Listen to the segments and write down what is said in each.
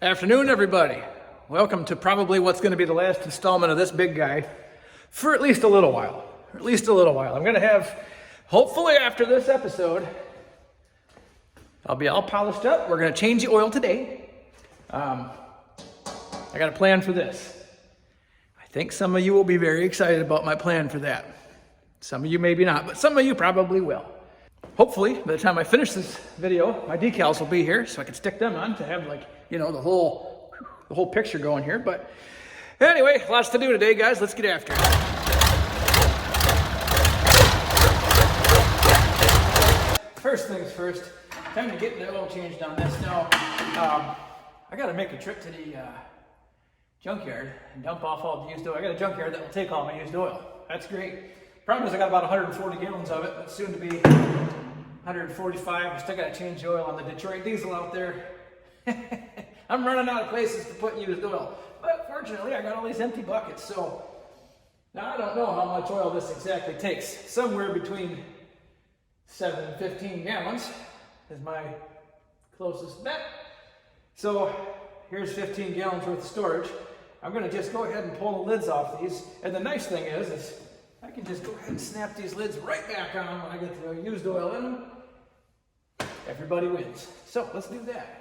Afternoon, everybody. Welcome to probably what's going to be the last installment of this big guy for at least a little while. I'm going to have, hopefully after this episode, I'll be all polished up. We're going to change the oil today. I got a plan for this. I think some of you will be very excited about my plan for that. Some of you maybe not, but some of you probably will. Hopefully, by the time I finish this video, my decals will be here so I can stick them on to have the whole picture going here. But anyway, lots to do today, guys. Let's get after it. First things first, time to get the oil changed on this. Now, I got to make a trip to the junkyard and dump off all the used oil. I got a junkyard that will take all my used oil. That's great. Problem is I got about 140 gallons of it, but soon to be 145. I still got to change the oil on the Detroit diesel out there. I'm running out of places to put used oil. But fortunately, I got all these empty buckets. So now I don't know how much oil this exactly takes. Somewhere between 7 and 15 gallons is my closest bet. So here's 15 gallons worth of storage. I'm going to just go ahead and pull the lids off these. And the nice thing is I can just go ahead and snap these lids right back on when I get the used oil in them. Everybody wins. So let's do that.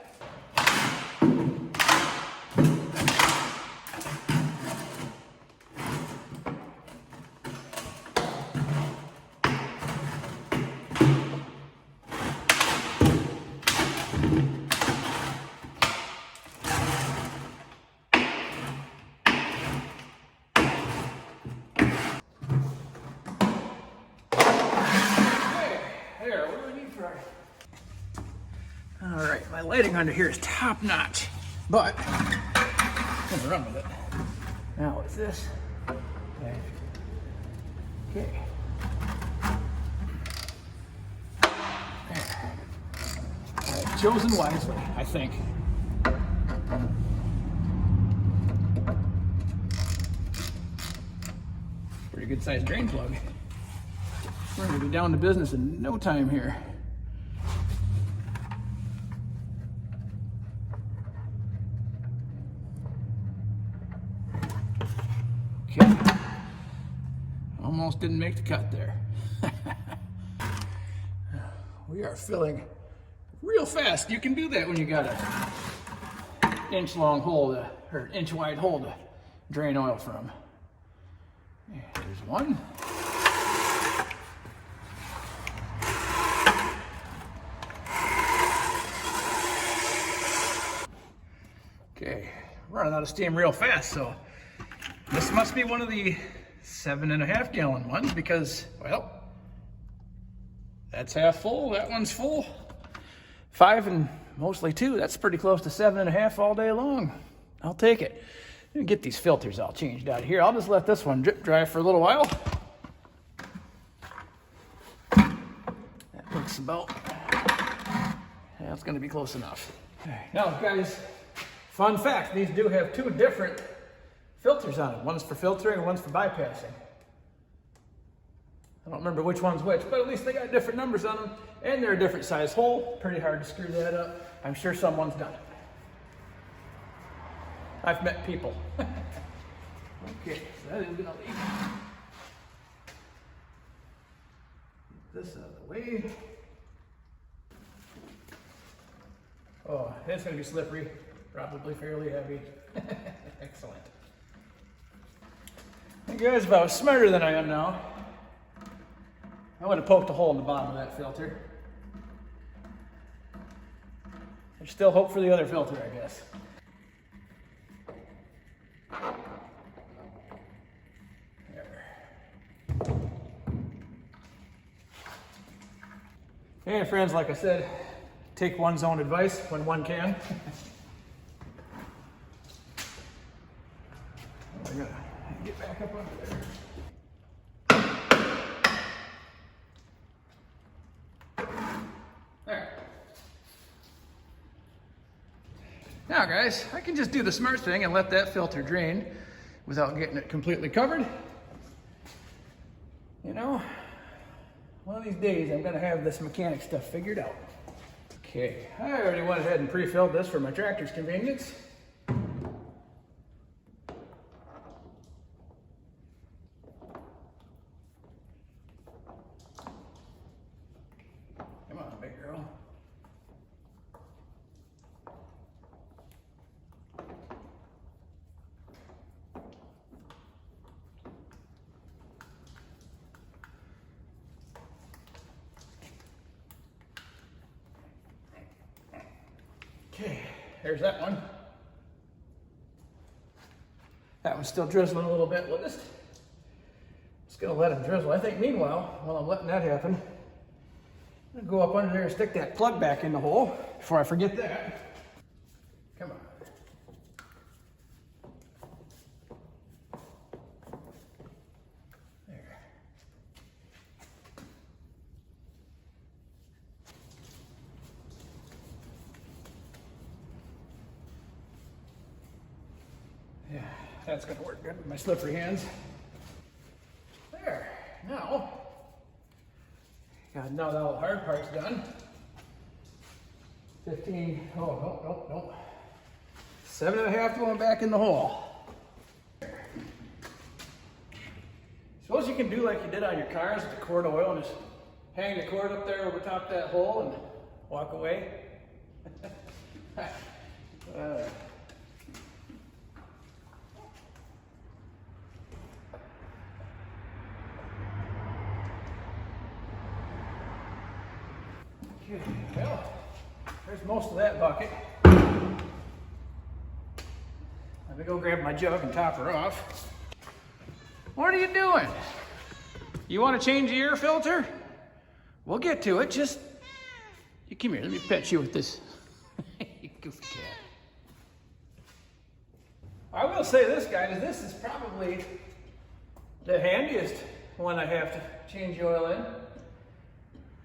All right, my lighting under here is top notch, but I'm gonna run with it. Now, what's this? Okay. I've chosen wisely, I think. Pretty good sized drain plug. We're gonna be down to business in no time here. Okay. Almost didn't make the cut there. We are filling real fast. You can do that when you got an inch long hole or inch wide hole to drain oil from. There's one. Okay, running out of steam real fast, so this must be one of the 7.5 gallon ones because, well, that's half full, that one's full. 5 and mostly 2, that's pretty close to 7.5 all day long. I'll take it. Let me get these filters all changed out of here. I'll just let this one drip dry for a little while. That looks about, that's gonna be close enough. Now guys, fun fact, these do have 2 different filters on it. One's for filtering and one's for bypassing. I don't remember which one's which, but at least they got different numbers on them, and they're a different size hole. Pretty hard to screw that up. I'm sure someone's done it. I've met people. Okay, so that is gonna leave. Get this out of the way. Oh, it's gonna be slippery. Probably fairly heavy. Excellent. You guys are about smarter than I am now. I would have poked a hole in the bottom of that filter. There's still hope for the other filter, I guess. There. Hey friends, like I said, take one's own advice when one can. I gotta get back up under there. There. Now guys, I can just do the smart thing and let that filter drain without getting it completely covered. You know, one of these days I'm gonna have this mechanic stuff figured out. Okay, I already went ahead and pre-filled this for my tractor's convenience. Okay, there's that one. That one's still drizzling a little bit. We'll just gonna let it drizzle. I think meanwhile, while I'm letting that happen, I'm gonna go up under there and stick that plug back in the hole before I forget that. Come on. There. Yeah, that's gonna work good with my slippery hands. There, now that all the hard part's done. 15, oh, no. 7.5 going back in the hole. Suppose you can do like you did on your cars with the cord oil and just hang the cord up there over top that hole and walk away. Okay, well, there's most of that bucket. Let me go grab my jug and top her off. What are you doing? You want to change the air filter? We'll get to it. Just, you come here, let me pet you with this. You goofy cat. I will say this, guys, this is probably the handiest one I have to change the oil in.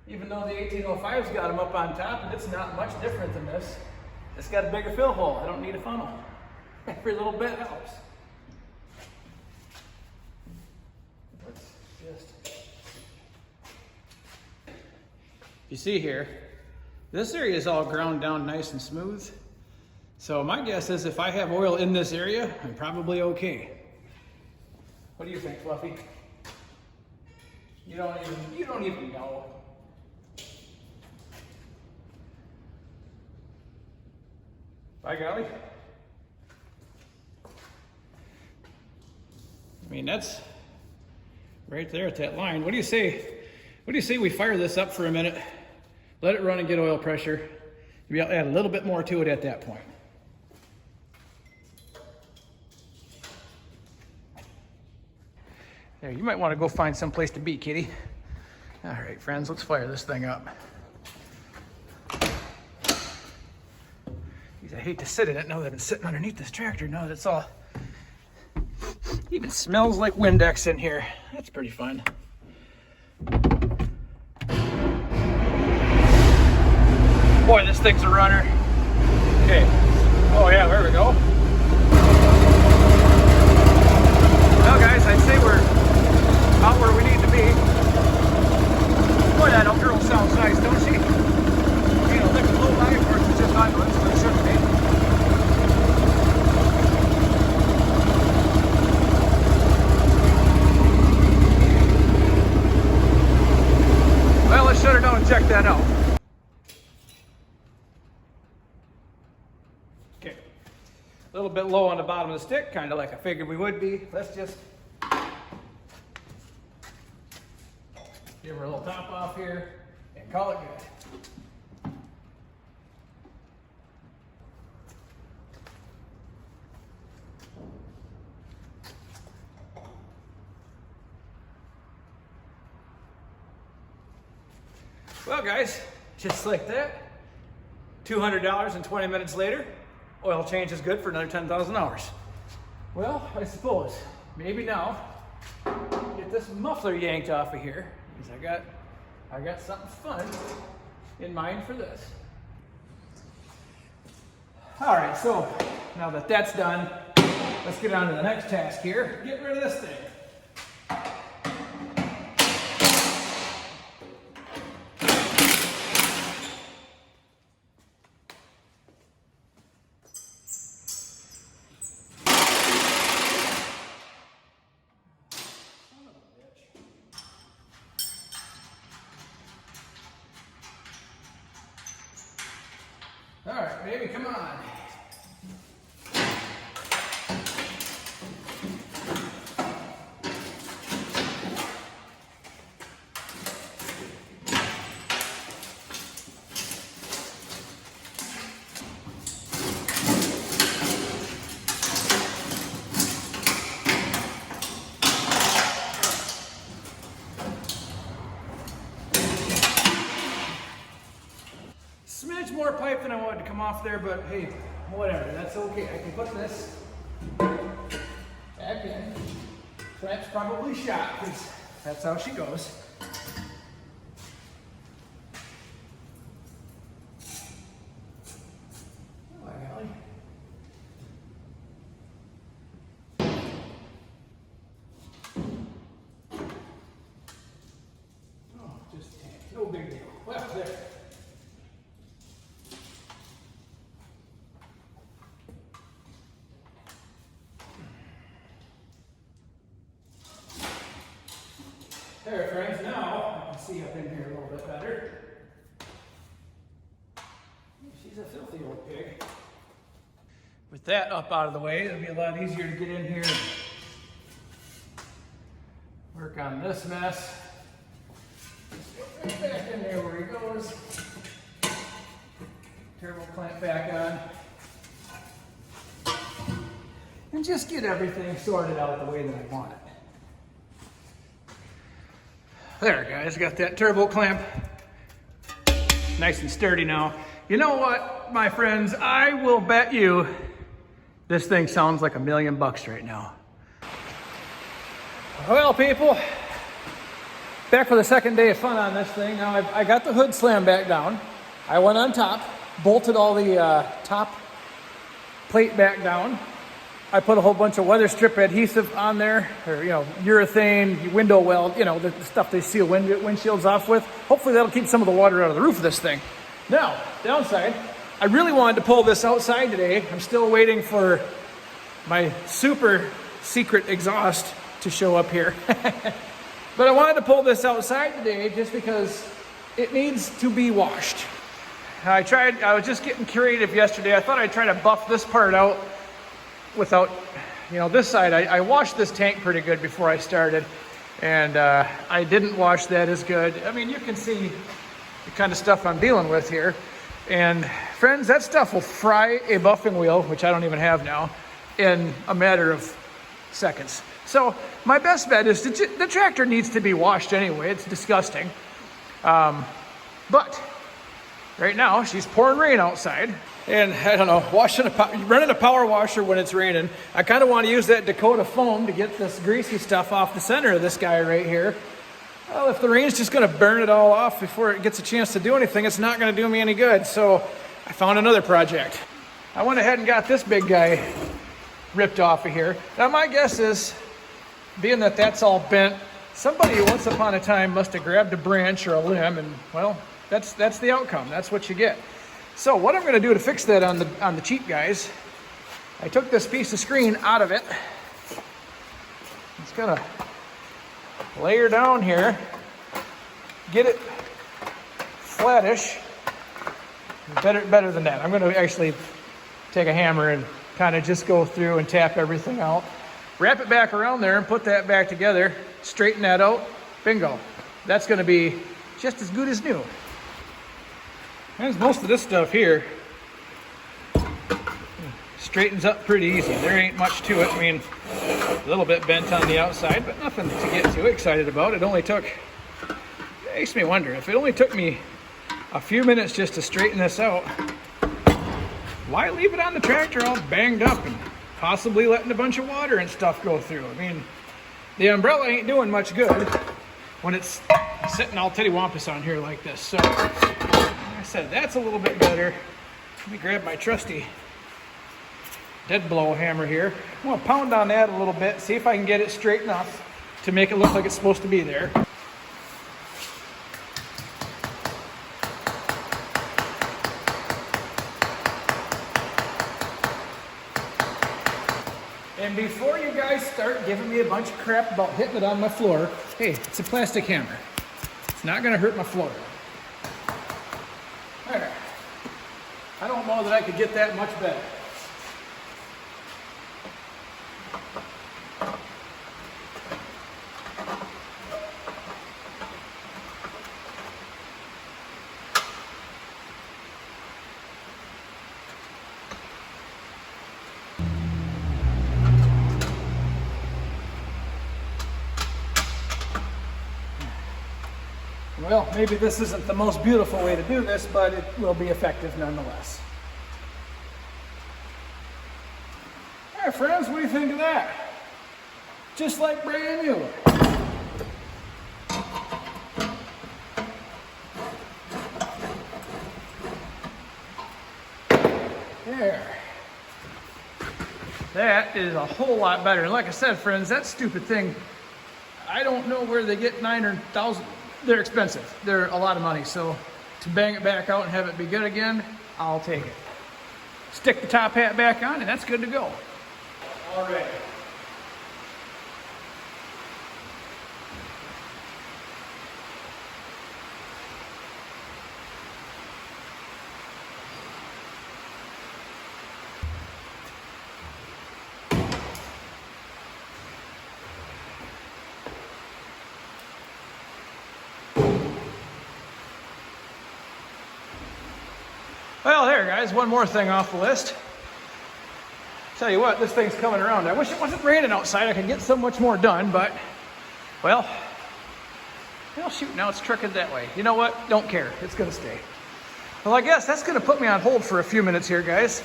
Even though the 1805's got them up on top, and it's not much different than this. It's got a bigger fill hole. I don't need a funnel. Every little bit helps. Let's just... You see here, this area is all ground down nice and smooth. So my guess is if I have oil in this area, I'm probably okay. What do you think, Fluffy? You don't even know. By golly. I mean, that's right there at that line. What do you say? What do you say we fire this up for a minute, let it run and get oil pressure? You'll add a little bit more to it at that point. There, you might want to go find some place to be, kitty. All right, friends, let's fire this thing up. I hate to sit in it now that it's sitting underneath this tractor, now that it's all, even smells like Windex in here. That's pretty fun. Boy, this thing's a runner. Okay. Oh yeah, there we go. Well guys, I'd say we're about where we need to be. Boy, that old girl sounds nice, don't she? You know, lick a little high, of course, it's just idling, so it shouldn't be. Well, let's shut her down and check that out. Okay, a little bit low on the bottom of the stick, kind of like I figured we would be. Let's just give her a little top off here and call it good. Well guys, just like that, $200 and 20 minutes later, oil change is good for another 10,000 hours. Well, I suppose, maybe now, get this muffler yanked off of here, because I got something fun in mind for this. All right, so now that that's done, let's get on to the next task here. Get rid of this thing. All right, baby, come on. off there, but hey, whatever, that's okay. I can put this back in. Clamp's probably shot because that's how she goes. Oh, golly. Oh, just no big deal. Well, there. There, friends, now I can see up in here a little bit better. She's a filthy old pig. With that up out of the way, it'll be a lot easier to get in here and work on this mess. Just get right back in there where he goes. Turbo clamp back on. And just get everything sorted out the way that I want it. There, guys, got that turbo clamp nice and sturdy now. You know what, my friends, I will bet you this thing sounds like $1 million right now. Well, people, back for the second day of fun on this thing. Now I got the hood slammed back down. I went on top, bolted all the top plate back down. I put a whole bunch of weather strip adhesive on there, or urethane, window weld, the stuff they seal windshields off with. Hopefully that'll keep some of the water out of the roof of this thing. Now, downside, I really wanted to pull this outside today. I'm still waiting for my super secret exhaust to show up here. But I wanted to pull this outside today just because it needs to be washed. I was just getting creative yesterday. I thought I'd try to buff this part out without, this side. I washed this tank pretty good before I started, and I didn't wash that as good. I mean, you can see the kind of stuff I'm dealing with here. And friends, that stuff will fry a buffing wheel, which I don't even have now, in a matter of seconds. So my best bet is the tractor needs to be washed anyway. It's disgusting. But right now she's pouring rain outside. And I don't know, running a power washer when it's raining. I kind of want to use that Dakota foam to get this greasy stuff off the center of this guy right here. Well, if the rain's just going to burn it all off before it gets a chance to do anything, it's not going to do me any good. So I found another project. I went ahead and got this big guy ripped off of here. Now my guess is, being that that's all bent, somebody once upon a time must have grabbed a branch or a limb, and well, that's the outcome. That's what you get. So what I'm going to do to fix that on the cheap guys, I took this piece of screen out of it. It's going to layer down here, get it flattish. Better than that. I'm going to actually take a hammer and kind of just go through and tap everything out. Wrap it back around there and put that back together. Straighten that out. Bingo. That's going to be just as good as new. As most of this stuff here straightens up pretty easy. There ain't much to it. I mean, a little bit bent on the outside, but nothing to get too excited about. It makes me wonder, if it only took me a few minutes just to straighten this out, why leave it on the tractor all banged up and possibly letting a bunch of water and stuff go through? I mean, the umbrella ain't doing much good when it's sitting all tittywampus on here like this. So, like I said, that's a little bit better. Let me grab my trusty dead blow hammer here. I'm going to pound on that a little bit, see if I can get it straight enough to make it look like it's supposed to be there. And before you guys start giving me a bunch of crap about hitting it on my floor, hey, it's a plastic hammer. It's not going to hurt my floor. There. I don't know that I could get that much better. Well, maybe this isn't the most beautiful way to do this, but it will be effective nonetheless. All right, friends, what do you think of that? Just like brand new. There. That is a whole lot better. And like I said, friends, that stupid thing, I don't know where they get 9 or 1,000. They're expensive. They're a lot of money. So to bang it back out and have it be good again, I'll take it. Stick the top hat back on and that's good to go. All right. Well, there, guys, one more thing off the list. Tell you what, this thing's coming around. I wish it wasn't raining outside. I could get so much more done, but, well, shoot, now it's trucking that way. You know what? Don't care. It's going to stay. Well, I guess that's going to put me on hold for a few minutes here, guys.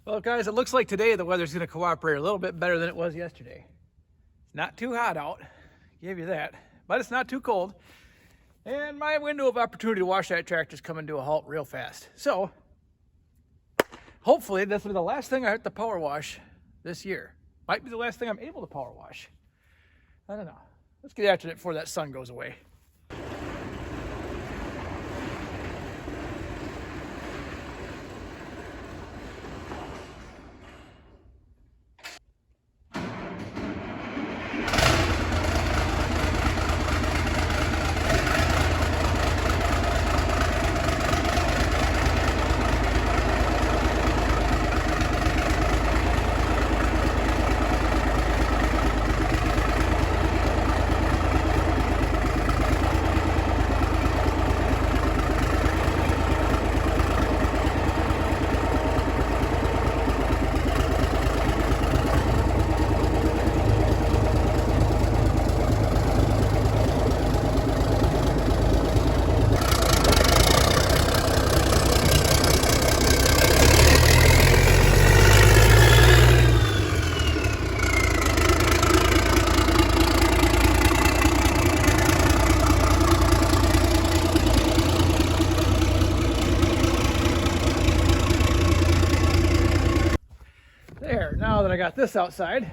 Well, guys, it looks like today the weather's going to cooperate a little bit better than it was yesterday. It's not too hot out. Give you that. But it's not too cold. And my window of opportunity to wash that tractor is coming to a halt real fast. So, hopefully this will be the last thing I have to power wash this year. Might be the last thing I'm able to power wash. I don't know. Let's get after it before that sun goes away. Now that I got this outside,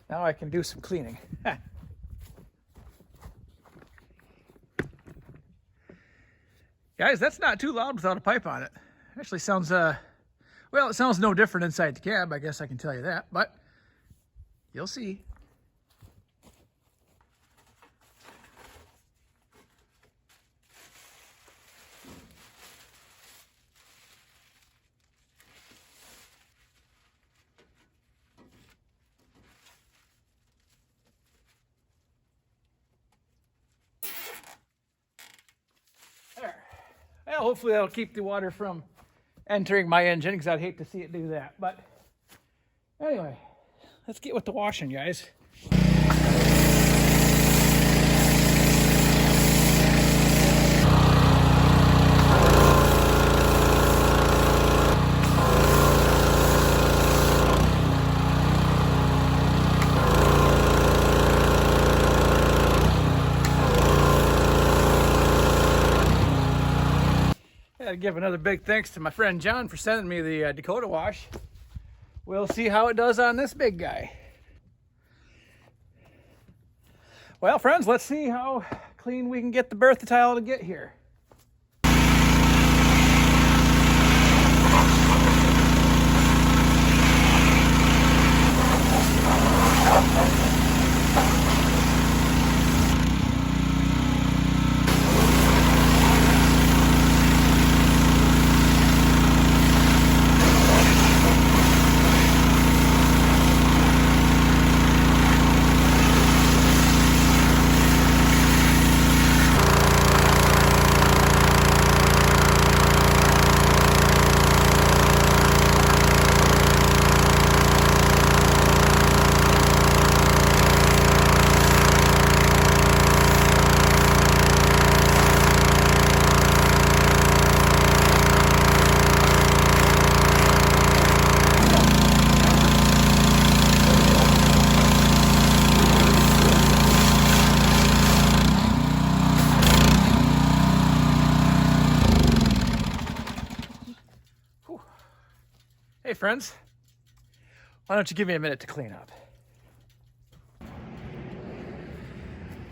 now I can do some cleaning. Guys, that's not too loud without a pipe on it. Actually sounds, well, it sounds no different inside the cab, I guess I can tell you that, but you'll see. Well, hopefully that'll keep the water from entering my engine, because I'd hate to see it do that. But anyway, let's get with the washing, guys. I'd give another big thanks to my friend John for sending me the Dakota wash. We'll see how it does on this big guy. Well, friends, let's see how clean we can get the Bertha tile to get here. friends. Why don't you give me a minute to clean up?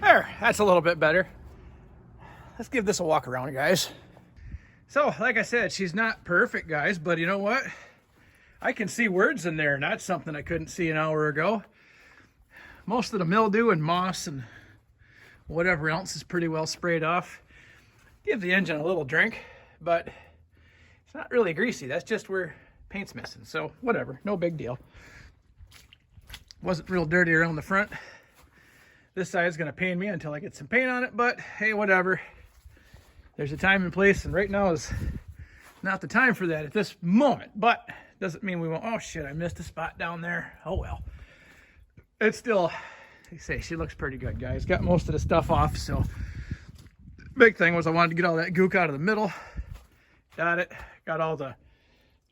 There, that's a little bit better. Let's give this a walk around, guys. So, like I said, she's not perfect, guys, but you know what? I can see words in there, and that's something I couldn't see an hour ago. Most of the mildew and moss and whatever else is pretty well sprayed off. Give the engine a little drink, but it's not really greasy. That's just where paint's missing, so whatever, no big deal. Wasn't real dirty around the front. This side's gonna pain me until I get some paint on it, but hey, whatever. There's a time and place, and right now is not the time for that at this moment, but doesn't mean we won't. Oh shit, I missed a spot down there. Oh well. It's still, like I say, she looks pretty good, guys. Got most of the stuff off, so big thing was I wanted to get all that gook out of the middle. Got it. Got all the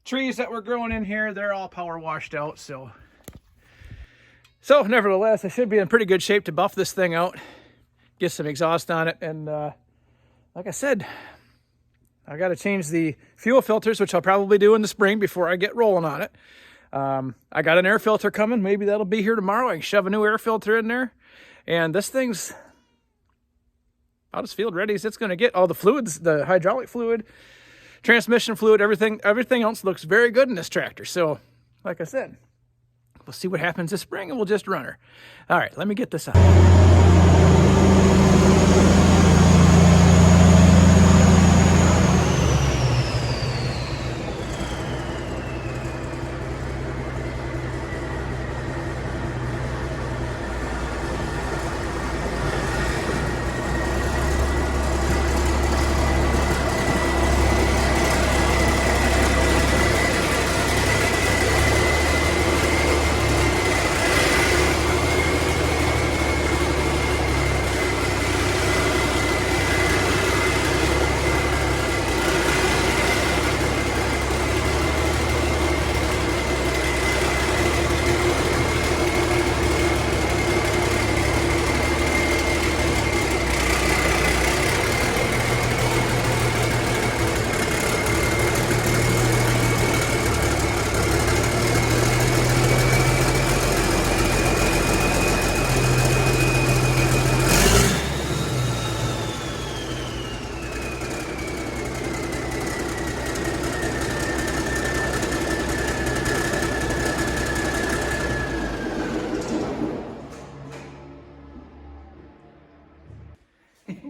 trees that were growing in here. They're all power washed out, so nevertheless, I should be in pretty good shape to buff this thing out, get some exhaust on it, and like I said, I got to change the fuel filters, which I'll probably do in the spring before I get rolling on it. I got an air filter coming. Maybe that'll be here tomorrow. I can shove a new air filter in there. And this thing's about as field ready as it's going to get. All the fluids, the hydraulic fluid, transmission fluid, everything else looks very good in this tractor. So, like I said, we'll see what happens this spring and we'll just run her. All right, let me get this on.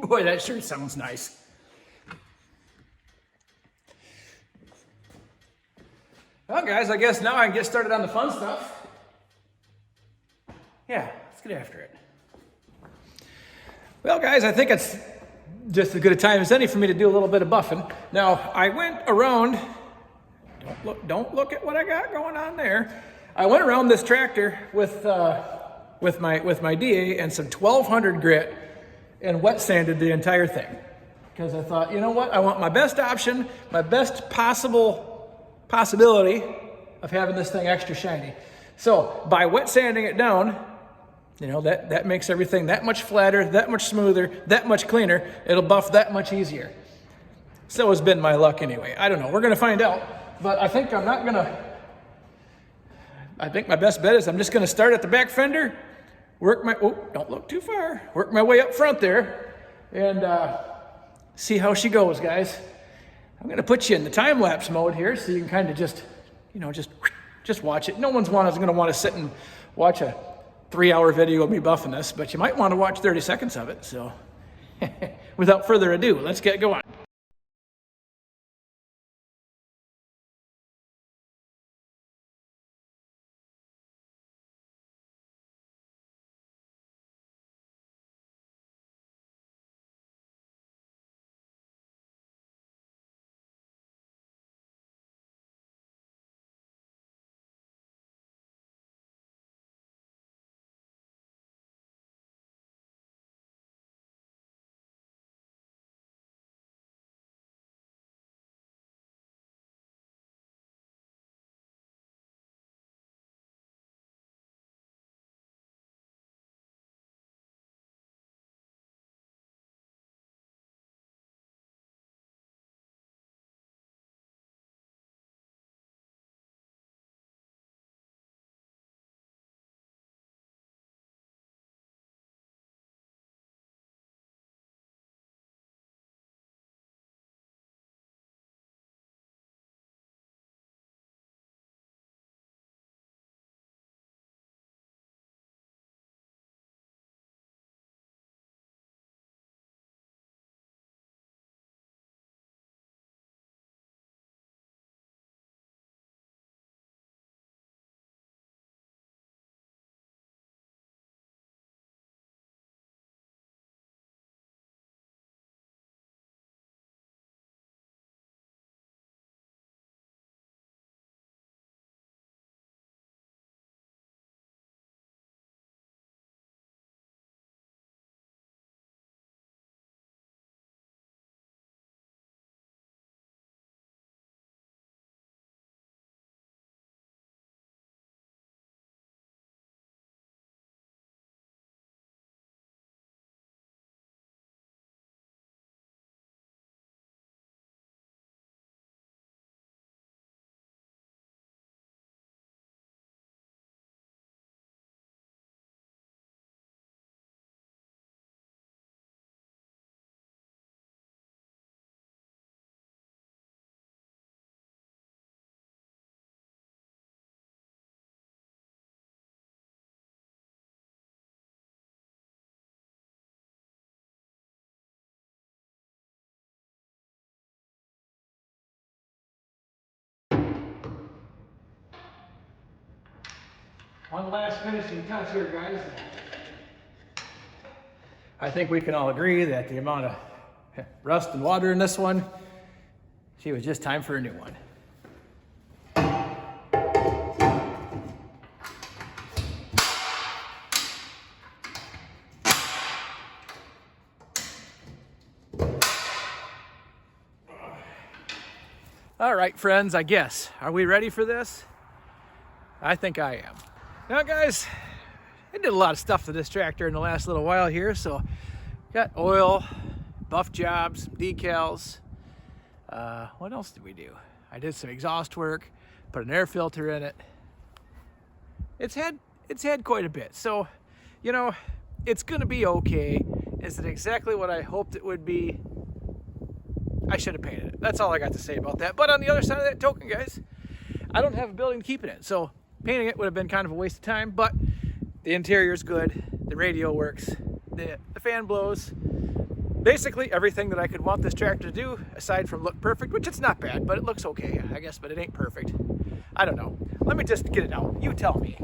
Boy, that sure sounds nice. Well, guys, I guess now I can get started on the fun stuff. Yeah, let's get after it. Well, guys, I think it's just as good a time as any for me to do a little bit of buffing. Now, I went around, don't look at what I got going on there. I went around this tractor with my DA and some 1200 grit and wet sanded the entire thing. Because I thought, you know what? I want my best option, my best possibility of having this thing extra shiny. So by wet sanding it down, you know, that makes everything that much flatter, that much smoother, that much cleaner. It'll buff that much easier. So has been my luck anyway. I don't know. We're going to find out. But I think I think my best bet is I'm just going to start at the back fender, don't look too far, work my way up front there, and see how she goes, guys. I'm going to put you in the time-lapse mode here so you can kind of just watch it. No one's going to want to sit and watch a 3-hour video of me buffing this, but you might want to watch 30 seconds of it. So without further ado, let's get going. One last finishing touch here, guys. I think we can all agree that the amount of rust and water in this one, she was just time for a new one. All right, friends, I guess. Are we ready for this? I think I am. Now, guys, I did a lot of stuff to this tractor in the last little while here, so got oil, buff jobs, decals. What else did we do? I did some exhaust work, put an air filter in it. It's had quite a bit. So, you know, it's gonna be okay. Is it exactly what I hoped it would be? I should have painted it. That's all I got to say about that. But on the other side of that token, guys, I don't have a building to keep it in. So painting it would have been kind of a waste of time, but the interior is good. The radio works. The fan blows. Basically everything that I could want this tractor to do, aside from look perfect, which it's not bad, but it looks okay, I guess, but it ain't perfect. I don't know. Let me just get it out. You tell me.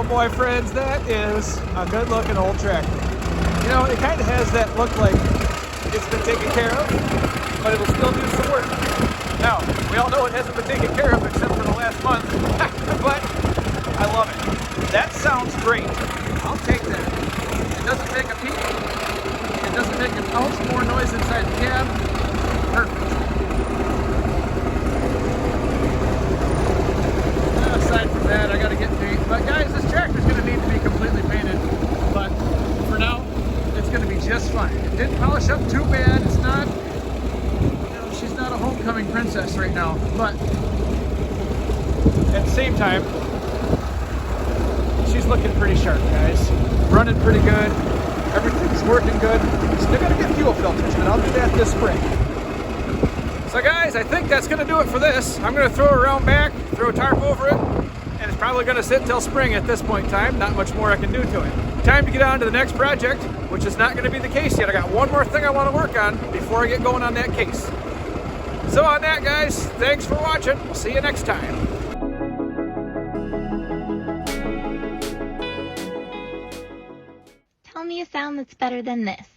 Boy, friends, that is a good looking old tractor. You know, it kind of has that look like it's been taken care of, but it'll still do some work. Now, we all know it hasn't been taken care of except for the last month, but I love it. That sounds great. I'll take that. It doesn't make a peep. It doesn't make an ounce more noise inside the cab. Perfect. Aside from that, I gotta get paint. But guys, this tractor's gonna need to be completely painted. But for now, it's gonna be just fine. It didn't polish up too bad. It's not, you know, she's not a homecoming princess right now. But at the same time, she's looking pretty sharp, guys. Running pretty good. Everything's working good. Still gotta get fuel filters, but I'll do that this spring. So guys, I think that's gonna do it for this. I'm gonna throw it around back, throw a tarp over it, and it's probably gonna sit till spring at this point in time. Not much more I can do to it. Time to get on to the next project, which is not gonna be the case yet. I got one more thing I wanna work on before I get going on that case. So on that, guys, thanks for watching. We'll see you next time. Tell me a sound that's better than this.